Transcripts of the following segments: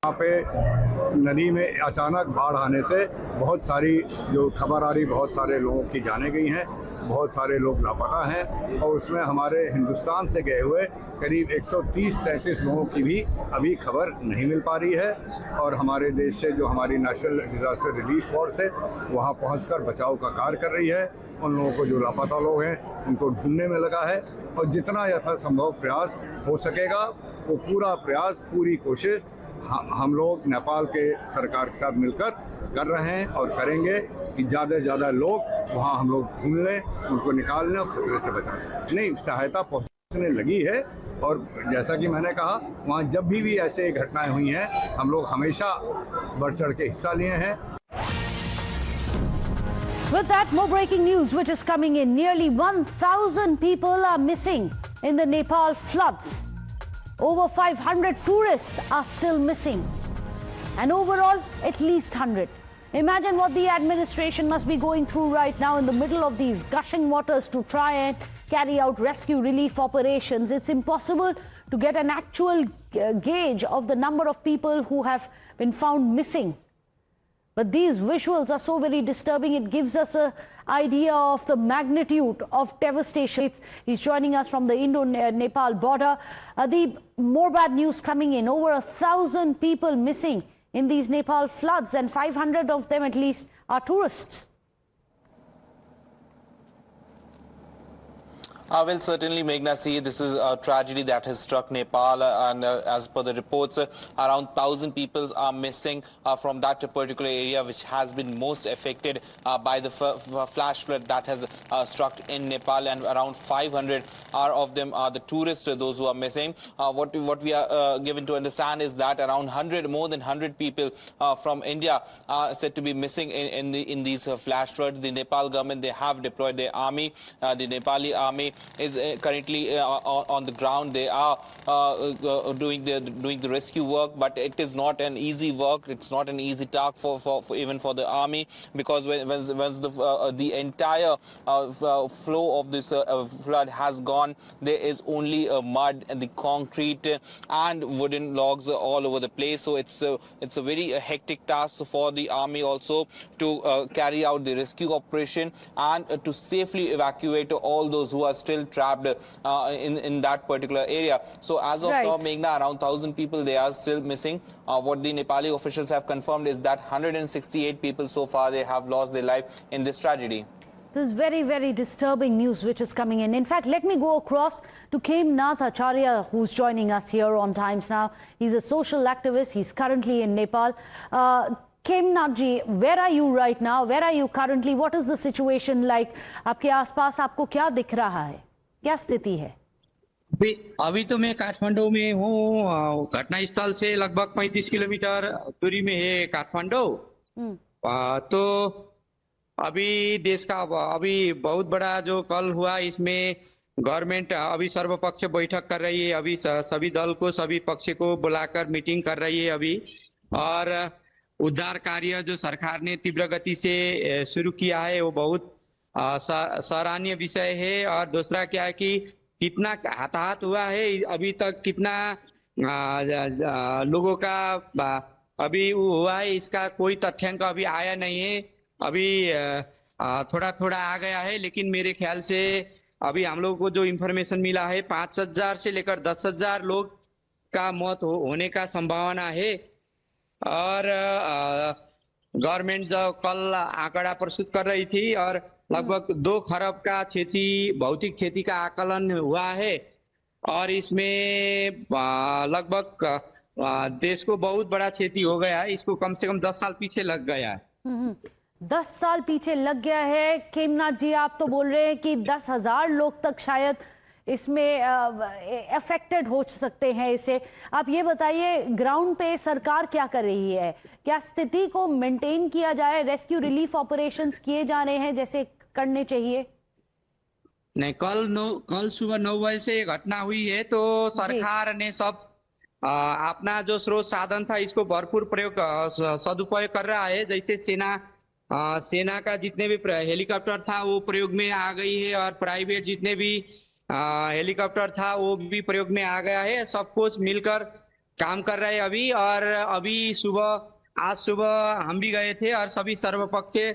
यहाँ पे नदी में अचानक बाढ़ आने से बहुत सारी जो खबर आ रही, बहुत सारे लोगों की जाने गई हैं, बहुत सारे लोग लापता हैं और उसमें हमारे हिंदुस्तान से गए हुए करीब 130-133 लोगों की भी अभी खबर नहीं मिल पा रही है। और हमारे देश से जो हमारी नेशनल डिजास्टर रिलीफ फोर्स है वहाँ पहुँचकर बचाव का कार्य कर रही है। उन लोगों को जो लापता लोग हैं उनको ढूंढने में लगा है और जितना यथासंभव प्रयास हो सकेगा वो पूरा प्रयास, पूरी कोशिश हम लोग नेपाल के सरकार के साथ मिलकर कर रहे हैं और करेंगे कि ज़्यादा से ज़्यादा लोग वहाँ हम लोग ढूंढ लें, उनको निकाल लें और खतरे से बचा सकें। नहीं, सहायता पहुँचने लगी है और जैसा कि मैंने कहा वहाँ जब भी ऐसे घटनाएं हुई हैं हम लोग हमेशा बढ़ चढ़ के हिस्सा लिए हैं। With that, more breaking news which is coming in. Nearly 1,000 people are missing in the Nepal floods. Over 500 tourists are still missing. And overall, at least 100. Imagine what the administration must be going through right now in the middle of these gushing waters to try and carry out rescue relief operations. It's impossible to get an actual gauge of the number of people who have been found missing. But these visuals are so very disturbing. It gives us an idea of the magnitude of devastation. He's joining us from the Indo-Nepal border. The more bad news coming in. Over 1,000 people missing in these Nepal floods, and 500 of them at least are tourists. Well, certainly, Meghna, see, this is a tragedy that has struck Nepal, and as per the reports, around 1,000 people are missing from that particular area, which has been most affected by the flash flood that has struck in Nepal, and around 500 of them are the tourists, those who are missing. What we are given to understand is that around more than 100 people from India are said to be missing in these flash floods. The Nepal government, they have deployed their army. The Nepali army is currently on the ground. They are doing the rescue work, but it is not an easy work. It's not an easy task for even for the army, because once the entire flow of this flood has gone, there is only mud and the concrete and wooden logs all over the place. So it's a very hectic task for the army also to carry out the rescue operation and to safely evacuate all those who are still trapped in that particular area. So as of now, Meghna, around 1,000 people, they are still missing. What the Nepali officials have confirmed is that 168 people so far, they have lost their life in this tragedy. This is very, very disturbing news which is coming in. In fact, let me go across to Khemnath Acharya, who's joining us here on Times Now. He's a social activist. He's currently in Nepal. Khemnath ji, where are you right now? Where are you currently? What is the situation like? आपके आसपास आपको क्या दिख रहा है? क्या स्थिति है? अभी तो मैं काठमांडू में हूँ। घटना स्थल से लगभग 35 किलोमीटर दूरी में है काठमांडू। तो अभी देश का अभी बहुत बड़ा जो कल हुआ, इसमें गवर्नमेंट अभी सर्वपक्षीय बैठक कर रही है। अभी सभी दल को, सभी पक्ष को बुलाकर मीटिंग कर रही है अभी। और उद्धार कार्य जो सरकार ने तीव्र गति से शुरू किया है वो बहुत सराहनीय विषय है। और दूसरा क्या है कि कितना हताहत हुआ है अभी तक, कितना लोगों का अभी हुआ है, इसका कोई तथ्यांक अभी आया नहीं है। अभी थोड़ा थोड़ा आ गया है, लेकिन मेरे ख्याल से अभी हम लोगों को जो इन्फॉर्मेशन मिला है 5,000 से लेकर 10,000 लोग का मौत होने का संभावना है। और गवर्नमेंट जो कल आंकड़ा प्रस्तुत कर रही थी और लगभग 2 खरब का भौतिक क्षति का आकलन हुआ है। और इसमें लगभग देश को बहुत बड़ा क्षति हो गया है। इसको कम से कम 10 साल पीछे लग गया है। 10 साल पीछे लग गया है। खेमनाथ जी, आप तो बोल रहे हैं कि 10,000 लोग तक शायद इसमें अफेक्टेड हो सकते हैं इससे। आप ये बताइए, ग्राउंड पे सरकार क्या कर रही है? क्या स्थिति को मेंटेन किया जाए? रेस्क्यू रिलीफ ऑपरेशंस किए जा रहे हैं जैसे करने चाहिए? नहीं, कल सुबह 9 बजे से घटना हुई है, तो सरकार ने सब अपना जो स्रोत साधन था इसको भरपूर सदुपयोग कर रहा है। जैसे सेना का जितने भी हेलीकॉप्टर था वो प्रयोग में आ गई है, और प्राइवेट जितने भी हेलीकॉप्टर था वो भी प्रयोग में आ गया है। सब कुछ मिलकर काम कर रहे हैं अभी। और अभी आज सुबह हम भी गए थे और सभी सर्वपक्षीय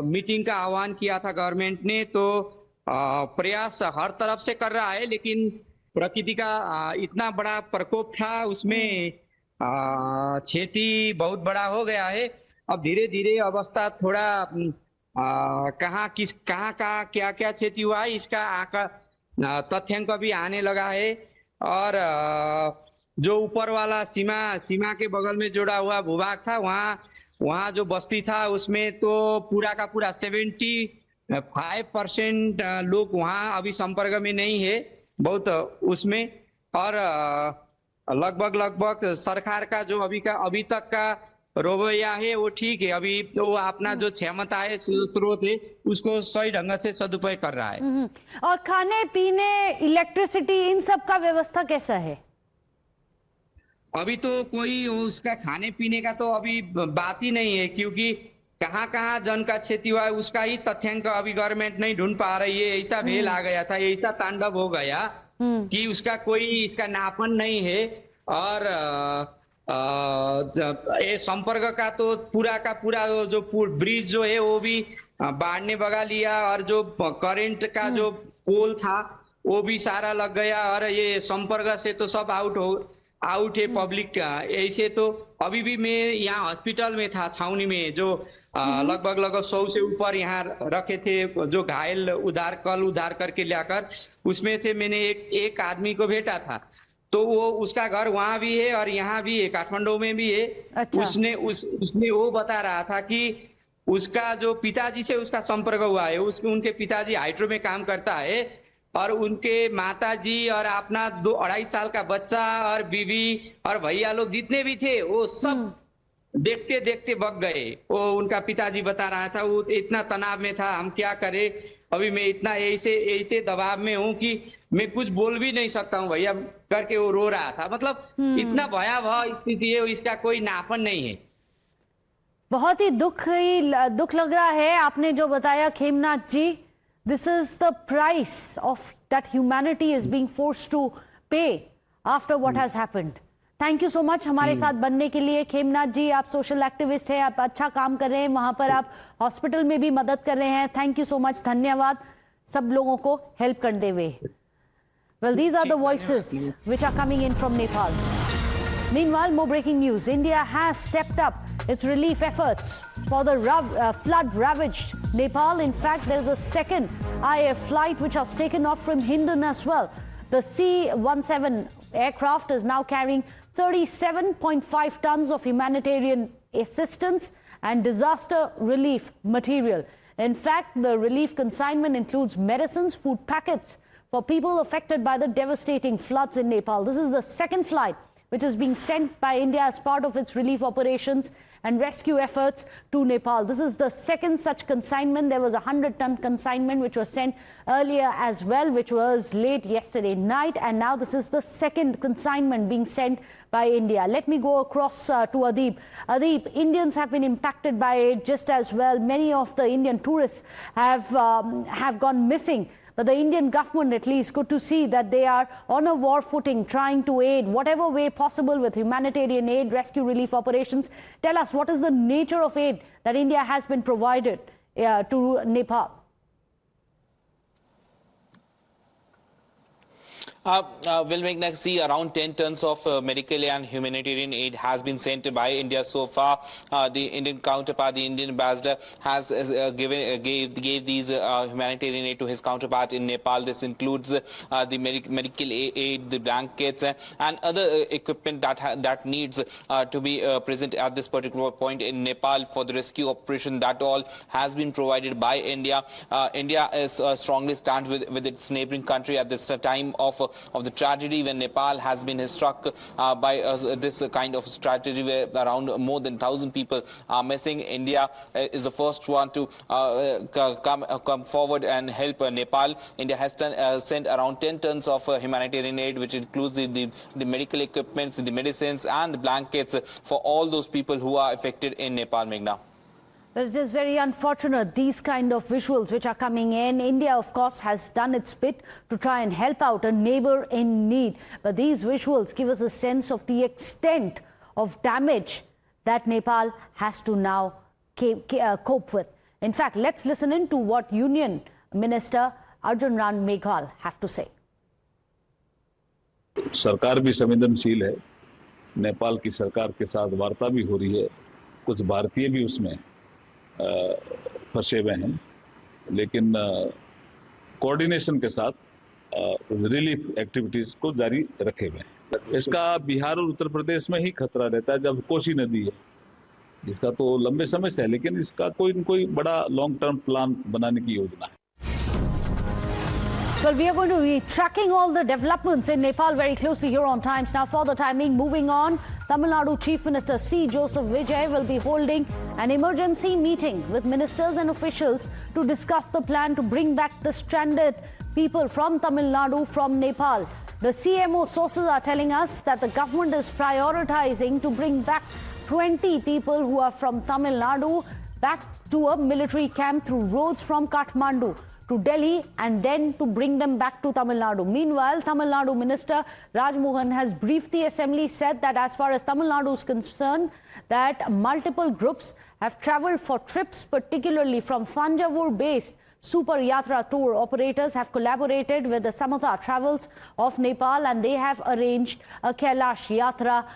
मीटिंग का आह्वान किया था गवर्नमेंट ने। तो प्रयास हर तरफ से कर रहा है, लेकिन प्रकृति का इतना बड़ा प्रकोप था, उसमें क्षति बहुत बड़ा हो गया है। अब धीरे धीरे अवस्था थोड़ा कहाँ का क्या क्या क्षति हुआ है इसका तथ्यांक भी आने लगा है। और जो ऊपर वाला सीमा के बगल में जुड़ा हुआ भूभाग था, वहाँ जो बस्ती था उसमें तो पूरा का पूरा 75% लोग वहाँ अभी संपर्क में नहीं है बहुत उसमें। और लगभग सरकार का जो अभी तक का रवैया है वो ठीक है। अभी तो अपना जो क्षमता है, स्रोत है, उसको सही ढंग से सदुपयोग कर रहा है। और खाने पीने, इलेक्ट्रिसिटी, इन सब का व्यवस्था कैसा है? अभी तो कोई उसका खाने पीने का तो अभी बात ही नहीं है, क्योंकि कहाँ जन का क्षति हुआ है उसका ही तथ्यांक अभी गवर्नमेंट नहीं ढूंढ पा रही है। ऐसा भेल आ गया था, ऐसा तांडव हो गया कि उसका कोई इसका नापन नहीं है। और ये संपर्क का तो पूरा का पूरा जो ब्रिज जो है वो भी बाढ़ ने बगा लिया, और जो करंट का जो पोल था वो भी सारा लग गया, और ये संपर्क से तो सब आउट है पब्लिक का। ऐसे तो अभी भी मैं यहाँ हॉस्पिटल में था, छावनी में, जो लगभग 100 से ऊपर यहाँ रखे थे जो घायल कल उद्धार करके लाकर, उसमें से मैंने एक आदमी को भेटा था। तो वो उसका घर वहां भी है और यहाँ भी है, काठमांडू में भी है। अच्छा। उसने वो बता रहा था कि उसका जो पिताजी से उसका संपर्क हुआ है, उनके पिताजी हाइड्रो में काम करता है, और उनके माताजी और अपना 2-2.5 साल का बच्चा और बीवी और भैया लोग जितने भी थे वो सब देखते देखते बग गए। वो उनका पिताजी बता रहा था, वो इतना तनाव में था, हम क्या करें, अभी मैं इतना ऐसे दबाव में हूँ कि मैं कुछ बोल भी नहीं सकता हूँ भैया, करके वो रो रहा था। मतलब इतना भयावह स्थिति है, इसका कोई नापन नहीं है। बहुत ही दुख लग रहा है आपने जो बताया खेमनाथ जी। This is the price of that humanity is being forced to pay after what has happened. Thank you so much हमारे साथ बनने के लिए। खेमनाथ जी, आप सोशल एक्टिविस्ट हैं, आप अच्छा काम कर रहे हैं, वहां पर आप हॉस्पिटल में भी मदद कर रहे हैं। थैंक यू सो मच, धन्यवाद सब लोगों को हेल्प करते हुए। Well, these are the voices which are coming in from Nepal. Meanwhile, more breaking news. India has stepped up its relief efforts for the flood-ravaged Nepal. In fact, there is a second IAF flight which has taken off from Hindon as well. The C-17 aircraft is now carrying 37.5 tons of humanitarian assistance and disaster relief material. In fact, the relief consignment includes medicines, food packets for people affected by the devastating floods in Nepal. This is the second flight which is being sent by India as part of its relief operations and rescue efforts to Nepal. This is the second such consignment. There was a 100-ton consignment which was sent earlier as well, which was late yesterday night, and now this is the second consignment being sent by India. Let me go across to Adeep. Adeep, Indians have been impacted by it just as well. Many of the Indian tourists have gone missing. But the Indian government, at least, good to see that they are on a war footing, trying to aid whatever way possible with humanitarian aid, rescue relief operations. Tell us, what is the nature of aid that India has been provided to Nepal? Will make next see around 10 tons of medical and humanitarian aid has been sent by India so far. The Indian counterpart, the Indian ambassador, has gave these humanitarian aid to his counterpart in Nepal. This includes the medical aid, the blankets, and other equipment that needs to be present at this particular point in Nepal for the rescue operation. That all has been provided by India. India is strongly stands with its neighboring country at this time of the tragedy when Nepal has been struck by this kind of tragedy where around more than 1,000 people are missing. India is the first one to come forward and help Nepal. India has sent around 10 tons of humanitarian aid, which includes the medical equipments, the medicines and the blankets for all those people who are affected in Nepal, Meghna. But it is very unfortunate, these kind of visuals which are coming in. India, of course, has done its bit to try and help out a neighbor in need. But these visuals give us a sense of the extent of damage that Nepal has to now cope with. In fact, let's listen in to what Union Minister Arjun Ram Meghwal have to say. सरकार भी संवेदनशील है, नेपाल की सरकार के साथ वार्ता भी हो रही है, कुछ भारतीय भी उसमें फंसे हुए हैं, लेकिन कोऑर्डिनेशन के साथ रिलीफ एक्टिविटीज को जारी रखे हुए हैं। इसका बिहार और उत्तर प्रदेश में ही खतरा रहता है जब कोसी नदी है, इसका तो लंबे समय से है, लेकिन इसका कोई न कोई बड़ा लॉन्ग टर्म प्लान बनाने की योजना है। Well, we are going to be tracking all the developments in Nepal very closely here on Times Now. For the timing, moving on, Tamil Nadu Chief Minister C. Joseph Vijay will be holding an emergency meeting with ministers and officials to discuss the plan to bring back the stranded people from Tamil Nadu from Nepal. The CMO sources are telling us that the government is prioritizing to bring back 20 people who are from Tamil Nadu back to a military camp through roads from Kathmandu to Delhi and then to bring them back to Tamil Nadu. Meanwhile, Tamil Nadu Minister Raj Mohan has briefed the assembly, said that as far as Tamil Nadu is concerned, that multiple groups have travelled for trips, particularly from Thanjavur-based Super Yatra tour operators have collaborated with the Samatha Travels of Nepal, and they have arranged a Kailash Yatra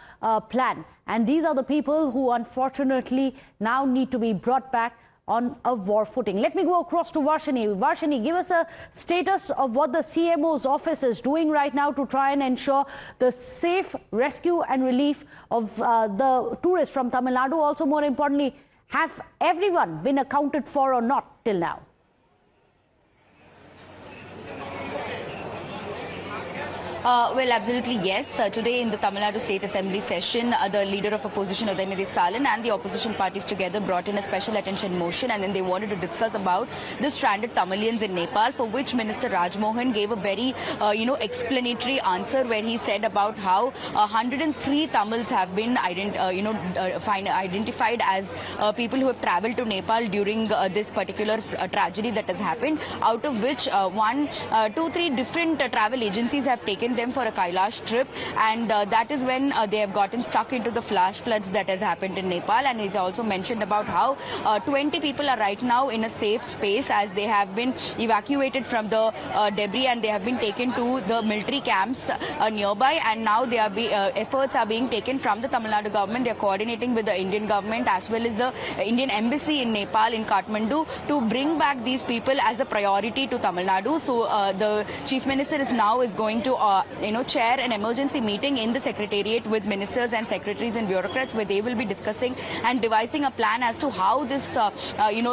plan. And these are the people who unfortunately now need to be brought back on a war footing. Let me go across to Varshini. Varshini, give us a status of what the CMO's office is doing right now to try and ensure the safe rescue and relief of the tourists from Tamil Nadu. Also, more importantly, have everyone been accounted for or not till now? Well, absolutely yes. Today in the Tamil Nadu State Assembly session, the leader of opposition, Udayanidhi Stalin, and the opposition parties together brought in a special attention motion, and then they wanted to discuss about the stranded Tamilians in Nepal, for which Minister Raj Mohan gave a very, explanatory answer where he said about how 103 Tamils have been identified as people who have travelled to Nepal during this particular tragedy that has happened, out of which 3 different travel agencies have taken them for a Kailash trip, and that is when they have gotten stuck into the flash floods that has happened in Nepal. And he also mentioned about how 20 people are right now in a safe space as they have been evacuated from the debris, and they have been taken to the military camps nearby, and now they are efforts are being taken from the Tamil Nadu government. They are coordinating with the Indian government as well as the Indian embassy in Nepal in Kathmandu to bring back these people as a priority to Tamil Nadu. So the Chief Minister is going to chair an emergency meeting in the Secretariat with ministers and secretaries and bureaucrats, where they will be discussing and devising a plan as to how this,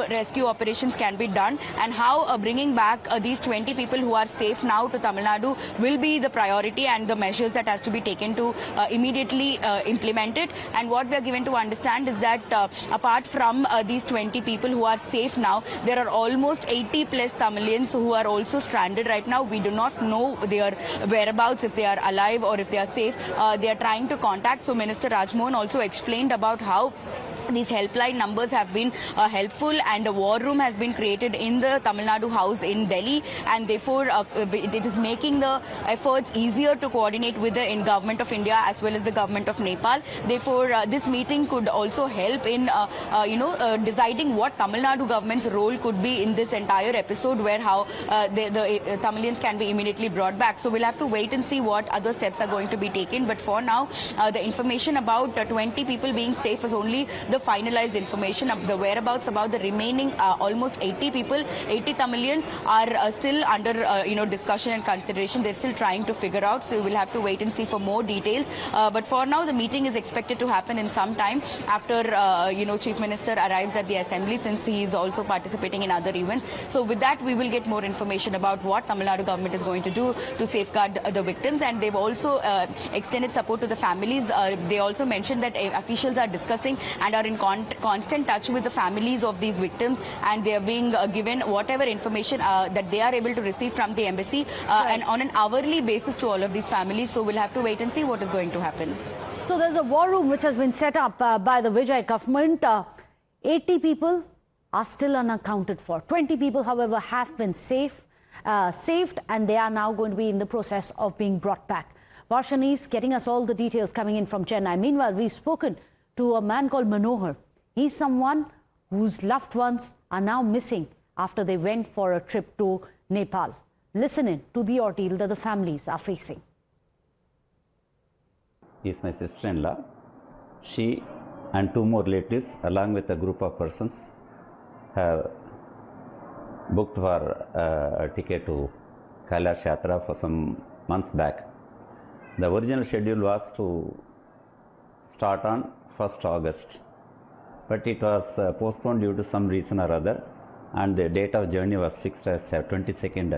rescue operations can be done, and how bringing back these 20 people who are safe now to Tamil Nadu will be the priority, and the measures that has to be taken to immediately implement it. And what we are given to understand is that apart from these 20 people who are safe now, there are almost 80 plus Tamilians who are also stranded right now. We do not know their whereabouts, if they are alive or if they are safe. They are trying to contact. So Minister Raj Mohan also explained about how these helpline numbers have been helpful, and a war room has been created in the Tamil Nadu house in Delhi, and therefore it is making the efforts easier to coordinate with the government of India as well as the government of Nepal. Therefore, this meeting could also help in deciding what Tamil Nadu government's role could be in this entire episode, where how the Tamilians can be immediately brought back. So we'll have to wait and see what other steps are going to be taken. But for now, the information about 20 people being safe is only the finalized information. Of the whereabouts about the remaining almost 80 people, 80 Tamilians are still under discussion and consideration. They're still trying to figure out, so we'll have to wait and see for more details. But for now, the meeting is expected to happen in some time after Chief Minister arrives at the assembly, since he is also participating in other events. So with that, we will get more information about what Tamil Nadu government is going to do to safeguard the victims, and they've also extended support to the families. They also mentioned that officials are discussing and are in constant touch with the families of these victims, and they are being given whatever information that they are able to receive from the embassy and on an hourly basis to all of these families. So we'll have to wait and see what is going to happen. So there's a war room which has been set up by the Vijay government. 80 people are still unaccounted for. 20 people, however, have been saved, and they are now going to be in the process of being brought back. Varshani's getting us all the details coming in from Chennai. Meanwhile, we've spoken to a man called Manohar. He's someone whose loved ones are now missing after they went for a trip to Nepal. Listen in to the ordeal that the families are facing. Is my sister-in-law. She and 2 more relatives along with a group of persons have booked for a ticket to Kailash Yatra for some months back. The original schedule was to start on 1st August, but it was postponed due to some reason or other, and the date of journey was fixed as 22nd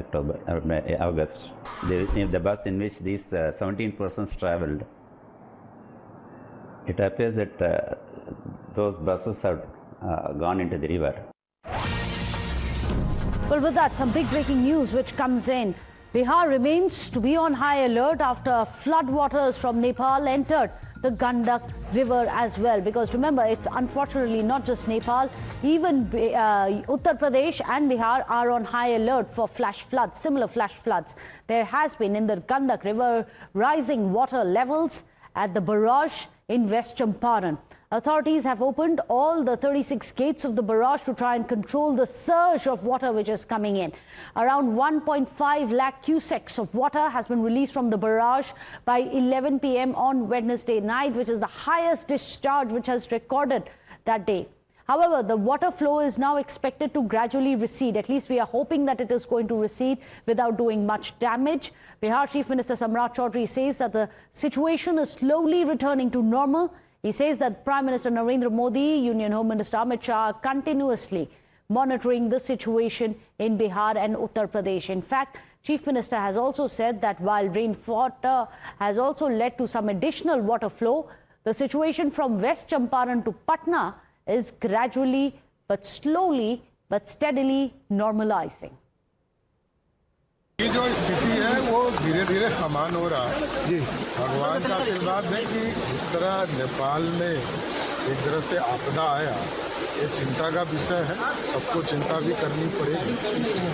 August. The bus in which these 17 persons travelled, it appears that those buses have gone into the river. Well, with that, some big breaking news which comes in. Bihar remains to be on high alert after flood waters from Nepal entered the Gandak river as well. Because remember, it's unfortunately not just Nepal, even Uttar Pradesh and Bihar are on high alert for flash floods, similar flash floods. There has been in the Gandak river rising water levels at the barrage in West Champaran. Authorities have opened all the 36 gates of the barrage to try and control the surge of water which is coming in. Around 1.5 lakh cusecs of water has been released from the barrage by 11 p.m. on Wednesday night, which is the highest discharge which has recorded that day. However, the water flow is now expected to gradually recede. At least we are hoping that it is going to recede without doing much damage. Bihar Chief Minister Samrat Chaudhary says that the situation is slowly returning to normal. He says that Prime Minister Narendra Modi, Union Home Minister Amit Shah are continuously monitoring the situation in Bihar and Uttar Pradesh. In fact, Chief Minister has also said that while rainwater has also led to some additional water flow, the situation from West Champaran to Patna is gradually but slowly but steadily normalizing. ये जो स्थिति है वो धीरे धीरे समान हो रहा है जी। भगवान का आशीर्वाद है कि जिस तरह नेपाल में एक तरह से आपदा आया, ये चिंता का विषय है। सबको चिंता भी करनी पड़ेगी।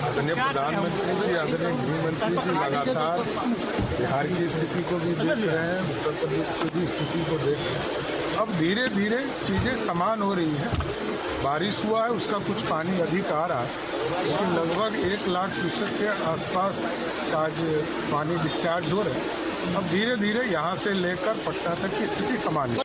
आदरणीय प्रधानमंत्री जी, आदरणीय गृह मंत्री जी लगातार बिहार की स्थिति को भी देख रहे हैं, उत्तर प्रदेश की भी स्थिति को देख रहे हैं। अब धीरे धीरे चीजें समान हो रही हैं। बारिश हुआ है, उसका कुछ पानी अधिक आ रहा है, लेकिन लगभग 1 लाख क्यूसेक के आसपास आज पानी डिस्चार्ज हो रहा है। अब धीरे धीरे यहाँ से लेकर पटना तक की स्थिति समान है।